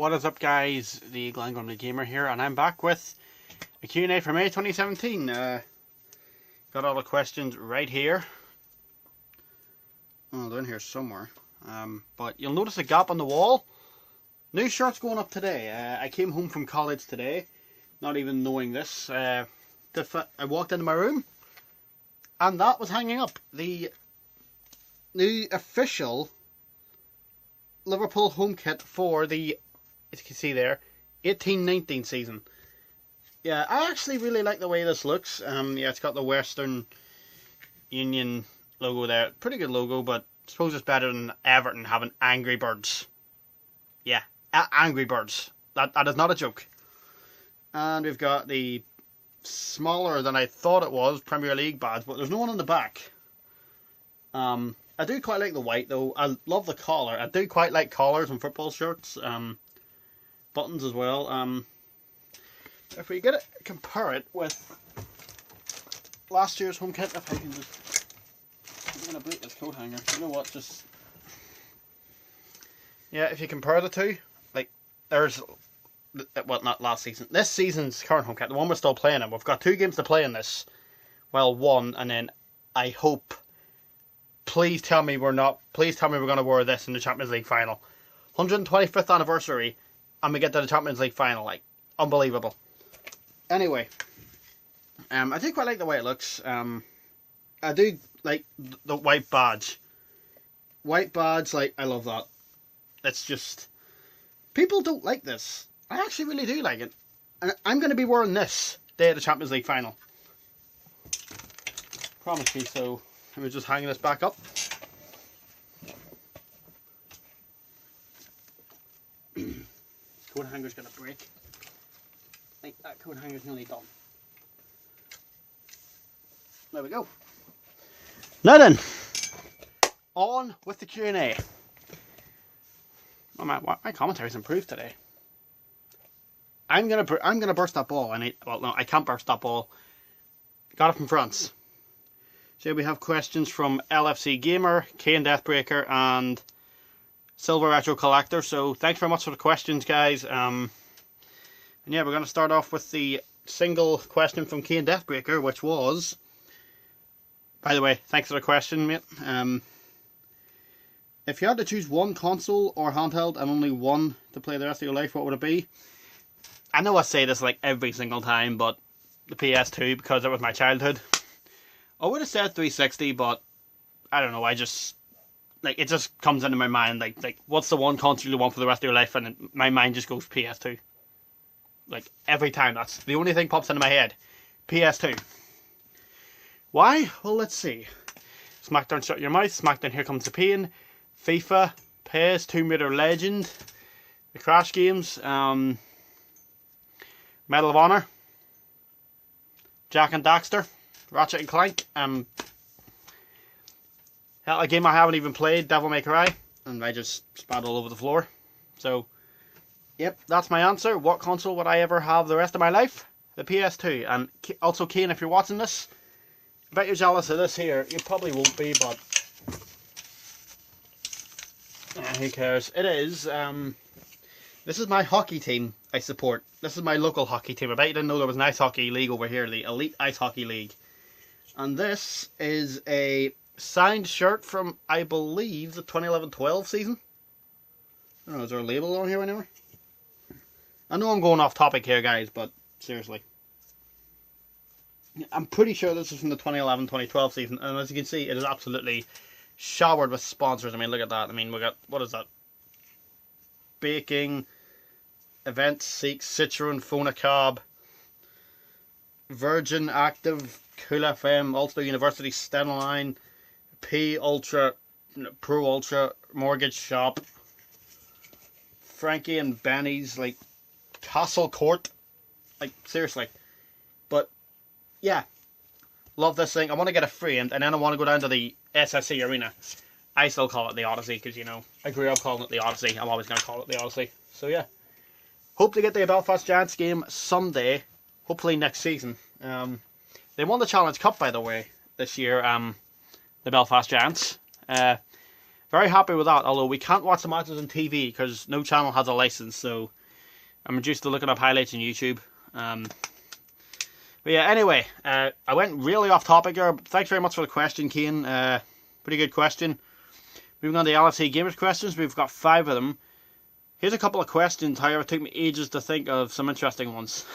What is up, guys? The Glengormley Gamer here, and I'm back with a Q&A for May 2017. Got all the questions right here. Oh, they're in here somewhere. But you'll notice a gap on the wall. New shirts going up today. I came home from college today, not even knowing this. I walked into my room, and that was hanging up. The new official Liverpool home kit for the, as you can see there, 18-19 season. Yeah, I actually really like the way this looks. Yeah, it's got the Western Union logo there. Pretty good logo, but I suppose it's better than Everton having Angry Birds. Yeah, Angry Birds. That is not a joke. And we've got the smaller than I thought it was Premier League badge, but there's no one on the back. I do quite like the white though. I love the collar. I do quite like collars on football shirts. Buttons as well. If we get it, compare it with last year's home kit, if I can just, I'm gonna break this coat hanger. You know what? Just, yeah. If you compare the two, like there's, well, not last season. This season's current home kit, the one we're still playing in. We've got 2 games to play in this. Well, 1, and then I hope. Please tell me we're not. Please tell me we're going to wear this in the Champions League final. 125th anniversary, and we get to the Champions League final. Like, unbelievable. Anyway, I do quite like the way it looks. I do like the white badge. White badge, like, I love that. It's just, people don't like this. I actually really do like it. And I'm going to be wearing this day of the Champions League final. Promise me so. We're just hanging this back up. Coat hanger's gonna break. I think that coat hanger's nearly done. There we go. Now then, on with the Q&A. Oh, my commentary's improved today. I'm gonna burst that ball. Well, no, I can't burst that ball. Got it from France. So we have questions from LFC Gamer, Kane Deathbreaker, and Silver Retro Collector. So thanks very much for the questions, guys. And yeah, we're going to start off with the single question from Kane Deathbreaker, which was, by the way, thanks for the question, mate. If you had to choose one console or handheld and only one to play the rest of your life, what would it be? I know I say this like every single time, but the PS2, because it was my childhood. I would have said 360, but I don't know. I just, like, it just comes into my mind. Like, what's the one console you want for the rest of your life? And my mind just goes PS2. Like, every time. That's the only thing pops into my head. PS2. Why? Well, let's see. Smackdown Shut Your Mouth. Smackdown Here Comes the Pain. FIFA. PES. Tomb Raider Legend. The Crash games. Medal of Honor. Jak and Daxter. Ratchet and Clank, hell, a game I haven't even played, Devil May Cry, and I just spat all over the floor. So, yep, that's my answer. What console would I ever have the rest of my life? The PS2. And also, Kane, if you're watching this, I bet you're jealous of this here. You probably won't be, but who cares? It is. This is my hockey team I support. This is my local hockey team. I bet you didn't know there was an ice hockey league over here, the Elite Ice Hockey League. And this is a signed shirt from, I believe, the 2011-12 season. I don't know, is there a label on here anywhere? I know I'm going off topic here, guys, but seriously. I'm pretty sure this is from the 2011-2012 season, and as you can see, it is absolutely showered with sponsors. I mean, look at that. I mean, we got, what is that? Baking, Event Seek, Citroen, Phonacab, Virgin Active, Cool FM, Ulster University, Stenline, P Ultra, Pro Ultra, Mortgage Shop, Frankie and Benny's, like, Castle Court, like, seriously. But, yeah, love this thing. I want to get it framed, and then I want to go down to the SSC Arena. I still call it the Odyssey, because, you know, I grew up calling it the Odyssey. I'm always going to call it the Odyssey. So, yeah. Hope to get the Belfast Giants game someday, hopefully next season. They won the Challenge Cup, by the way, this year, the Belfast Giants. Very happy with that, although we can't watch the matches on TV because no channel has a license, so I'm reduced to looking up highlights on YouTube. But yeah, anyway, I went really off topic here. Thanks very much for the question, Kane. Pretty good question. Moving on to the LFC Gamers questions, we've got 5 of them. Here's a couple of questions, however, it took me ages to think of some interesting ones.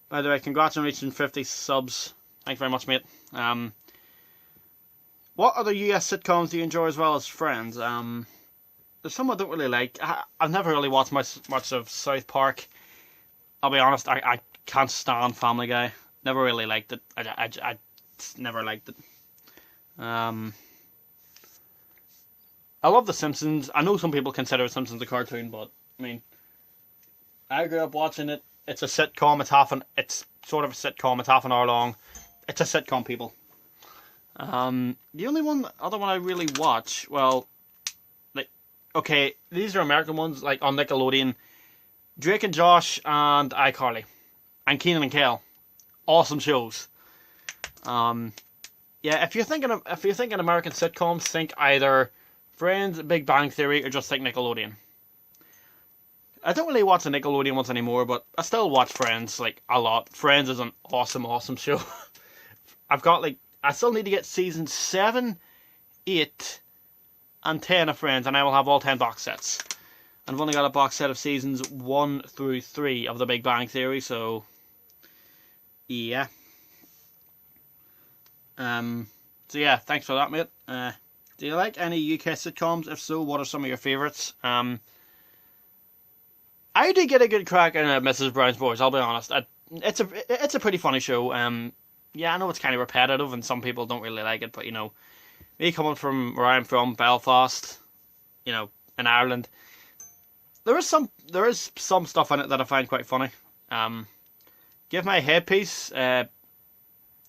By the way, congrats on reaching 50 subs. Thanks very much, mate. What other US sitcoms do you enjoy as well as Friends? There's some I don't really like. I've never really watched much of South Park. I'll be honest, I can't stand Family Guy. Never really liked it. I never liked it. I love The Simpsons. I know some people consider Simpsons a cartoon, but I mean, I grew up watching it. It's a sitcom. It's sort of a sitcom. It's half an hour long. It's a sitcom, people. The only other one I really watch, well, like, okay, these are American ones, like on Nickelodeon. Drake and Josh and iCarly, and Kenan and Kel, awesome shows. Yeah, if you're thinking American sitcoms, think either Friends, Big Bang Theory, or just think Nickelodeon. I don't really watch the Nickelodeon ones anymore, but I still watch Friends like a lot. Friends is an awesome show. I still need to get season 7, 8, and 10 of Friends, and I will have all 10 box sets. And I've only got a box set of seasons 1 through 3 of The Big Bang Theory, so yeah. So yeah, thanks for that, mate. Do you like any UK sitcoms? If so, what are some of your favourites? I did get a good crack in Mrs. Brown's Boys, I'll be honest. It's a pretty funny show. Yeah, I know it's kind of repetitive and some people don't really like it, but you know, me coming from where I'm from, Belfast, you know, in Ireland, there is some stuff in it that I find quite funny. Give my headpiece. There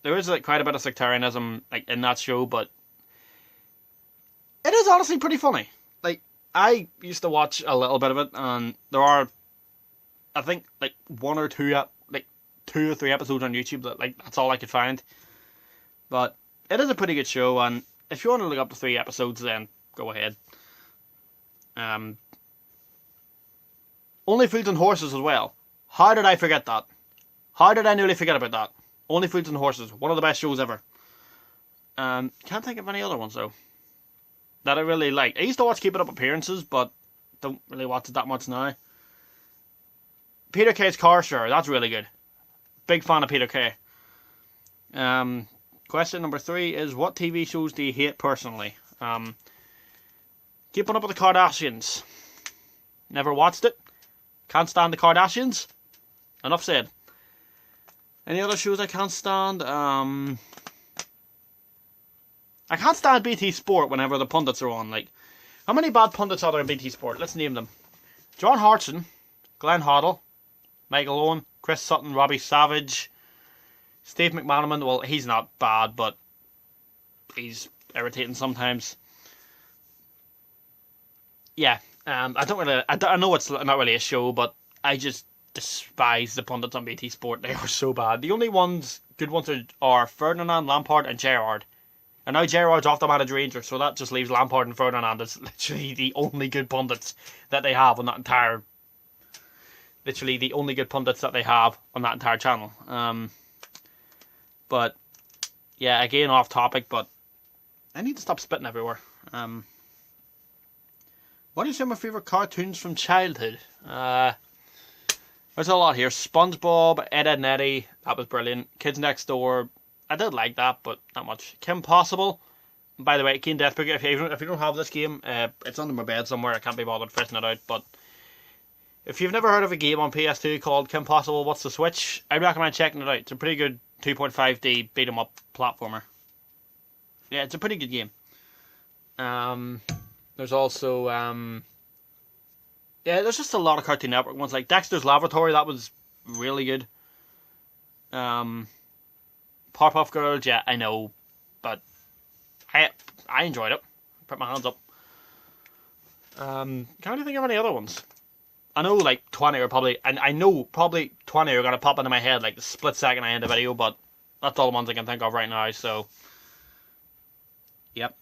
is like quite a bit of sectarianism like in that show, but it is honestly pretty funny. Like, I used to watch a little bit of it, and there are, I think, like 1 or 2 2 or 3 episodes on YouTube that that's all I could find. But it is a pretty good show, and if you want to look up to 3 episodes, then go ahead. Only Fools and Horses as well. How did I forget that? How did I nearly forget about that? Only Fools and Horses, one of the best shows ever. Can't think of any other ones though that I really like. I used to watch Keeping Up Appearances, but don't really watch it that much now. Peter Kay's Car Share, that's really good. Big fan of Peter Kay. Question number 3 is, what TV shows do you hate personally? Keeping Up with the Kardashians. Never watched it. Can't stand the Kardashians. Enough said. Any other shows I can't stand? I can't stand BT Sport whenever the pundits are on. Like, how many bad pundits are there in BT Sport? Let's name them. John Hartson, Glenn Hoddle, Michael Owen, Chris Sutton, Robbie Savage, Steve McManaman. Well, he's not bad, but he's irritating sometimes. Yeah, I know it's not really a show, but I just despise the pundits on BT Sport. They are so bad. The only good ones are Ferdinand, Lampard, and Gerrard. And now Gerrard's off the managed Rangers, so that just leaves Lampard and Ferdinand as literally the only good pundits that they have on that entire. Literally the only good pundits that they have on that entire channel. But yeah, again off topic, but I need to stop spitting everywhere. What are some of my favourite cartoons from childhood? There's a lot here. SpongeBob, Ed, Edd n Eddy, that was brilliant. Kids Next Door, I did like that, but not much. Kim Possible, by the way, Keen Deathbringer, if you don't have this game, it's under my bed somewhere, I can't be bothered fishing it out, but if you've never heard of a game on PS2 called Kim Possible, What's the Switch? I'd recommend checking it out. It's a pretty good 2.5D beat-em-up platformer. Yeah, it's a pretty good game. There's also, yeah, there's just a lot of Cartoon Network ones, like Dexter's Laboratory, that was really good. Powerpuff Girls, yeah, I know, but I enjoyed it. Put my hands up. Can't really think of any other ones. I know like 20 are probably, and I know probably 20 are going to pop into my head like the split second I end the video, but that's all the ones I can think of right now, so yep.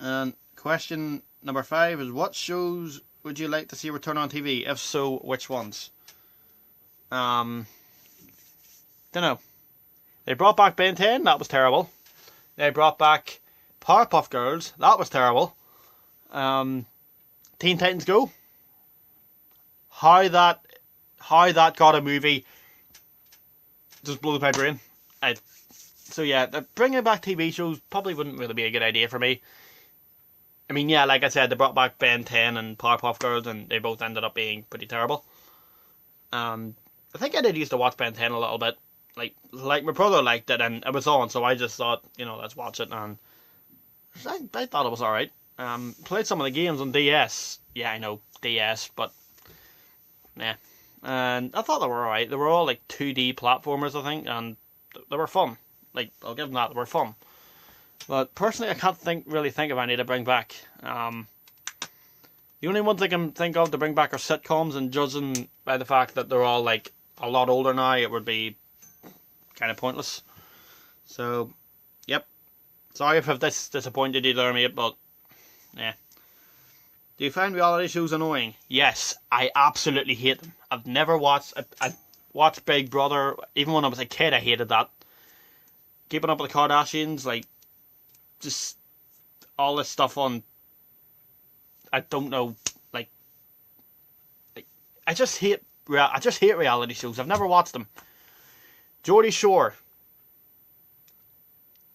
And question number 5 is, what shows would you like to see return on TV? If so, which ones? Don't know. They brought back Ben 10, that was terrible. They brought back Powerpuff Girls, that was terrible. Teen Titans Go. How that got a movie just blows my brain. So yeah, bringing back TV shows probably wouldn't really be a good idea for me. I mean, yeah, like I said, they brought back Ben 10 and Powerpuff Girls, and they both ended up being pretty terrible. I think I did used to watch Ben 10 a little bit. Like my brother liked it, and it was on, so I just thought, let's watch it, and I thought it was alright. Played some of the games on DS. Yeah, I know, DS, but yeah. And I thought they were alright. They were all like 2D platformers, I think, and they were fun. Like, I'll give them that, they were fun. But personally, I can't really think of any to bring back. The only ones I can think of to bring back are sitcoms, and judging by the fact that they're all like a lot older now, it would be kind of pointless. So, yep. Sorry if I've disappointed you there, mate, but yeah. Do you find reality shows annoying? Yes, I absolutely hate them. I've never watched. I watched Big Brother. Even when I was a kid, I hated that. Keeping Up with the Kardashians, like, just all this stuff on. I don't know, like I just hate reality shows. I've never watched them. Geordie Shore.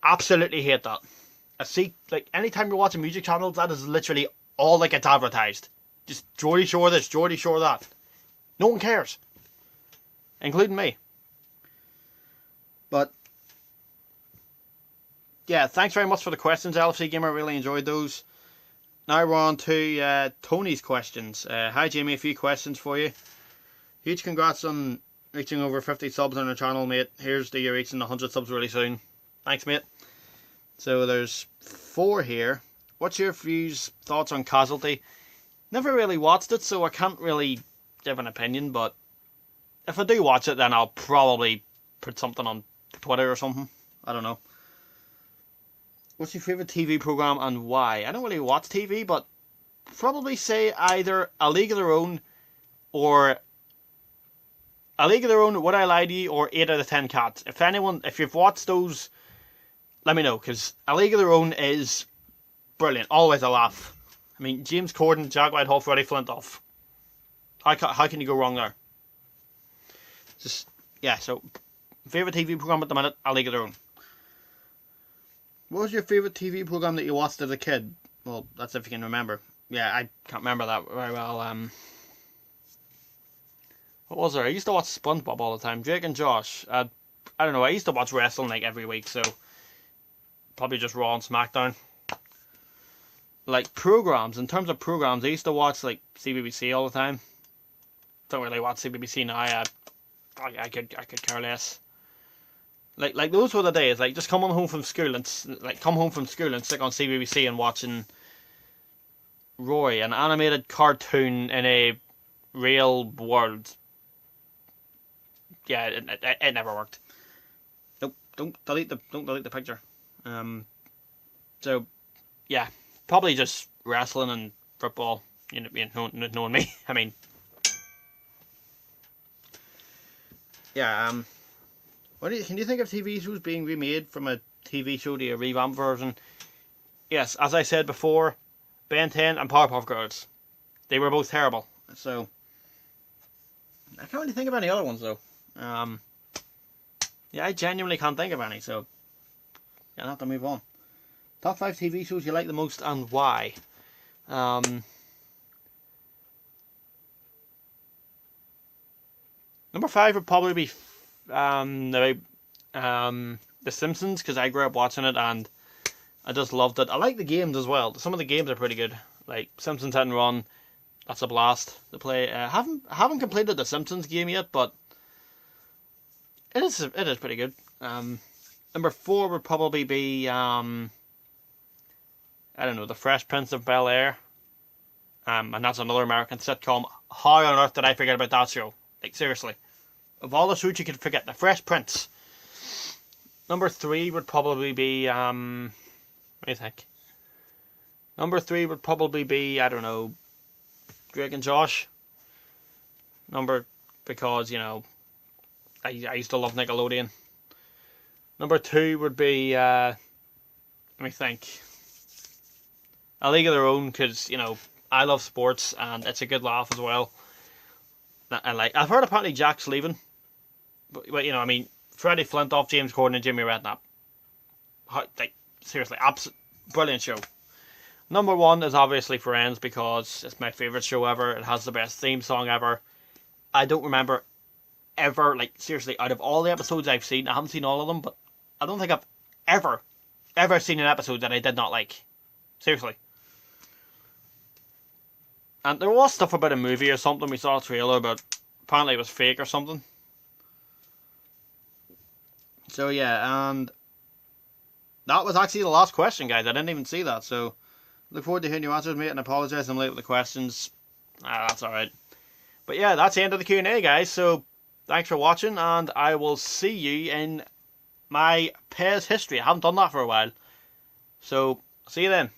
Absolutely hate that. I see, like, anytime you're watching music channels, that is literally all that gets advertised. Just Geordie Shore this, Geordie Shore that. No one cares. Including me. But yeah, thanks very much for the questions, LFC Gamer. Really enjoyed those. Now we're on to Tony's questions. Hi Jamie, a few questions for you. Huge congrats on reaching over 50 subs on our channel, mate. Here's to you reaching 100 subs really soon. Thanks, mate. So there's 4 here. What's your thoughts on Casualty? Never really watched it, so I can't really give an opinion, but if I do watch it, then I'll probably put something on Twitter or something. I don't know. What's your favourite TV programme and why? I don't really watch TV, but probably say either A League of Their Own or A League of Their Own, Would I Lie to You, or 8 out of 10 Cats. If you've watched those, let me know, because A League of Their Own is brilliant. Always a laugh. I mean, James Corden, Jack Whitehall, Freddie Flintoff. How can you go wrong there? Just, yeah, so, favourite TV programme at the minute, A League of Their Own. What was your favourite TV programme that you watched as a kid? Well, that's if you can remember. Yeah, I can't remember that very well. What was there? I used to watch SpongeBob all the time. Drake and Josh. I don't know, I used to watch wrestling like every week, so probably just Raw and SmackDown. Like programmes, in terms of programmes, I used to watch like CBBC all the time. Don't really watch CBBC now. I could care less. Like those were the days. Like just coming home from school and stick on CBBC and watching Roy, an animated cartoon in a real world. Yeah, it never worked. Nope, don't delete the picture. So yeah, probably just wrestling and football. Knowing me. I mean, yeah. Can you think of TV shows being remade from a TV show to a revamped version? Yes, as I said before, Ben 10 and Powerpuff Girls. They were both terrible. So I can't really think of any other ones though. Yeah, I genuinely can't think of any. So yeah, I'll have to move on. Top 5 TV shows you like the most and why? Number 5 would probably be The Simpsons, because I grew up watching it and I just loved it. I like the games as well. Some of the games are pretty good. Like Simpsons Hit and Run, that's a blast to play. I haven't completed the Simpsons game yet, but it is pretty good. Number 4 would probably be I don't know, The Fresh Prince of Bel-Air. And that's another American sitcom. How on earth did I forget about that show? Like seriously. Of all the shows you could forget, The Fresh Prince. Number 3 would probably be, what do you think? Number 3 would probably be, I don't know, Drake and Josh. Because, you know, I used to love Nickelodeon. Number 2 would be, let me think, A League of Their Own, because, you know, I love sports and it's a good laugh as well. And like, I've heard apparently Jack's leaving, but you know, I mean, Freddie Flintoff, James Corden, and Jimmy Redknapp. Like, seriously, brilliant show. Number 1 is obviously Friends, because it's my favourite show ever. It has the best theme song ever. I don't remember ever, like, seriously, out of all the episodes I've seen, I haven't seen all of them, but I don't think I've ever seen an episode that I did not like. Seriously. And there was stuff about a movie or something, we saw a trailer, but apparently it was fake or something. So yeah, and that was actually the last question, guys. I didn't even see that, so look forward to hearing your answers, mate, and I apologise I'm late with the questions. That's alright. But yeah, that's the end of the Q&A, guys, so thanks for watching, and I will see you in my PES history. I haven't done that for a while. So, see you then.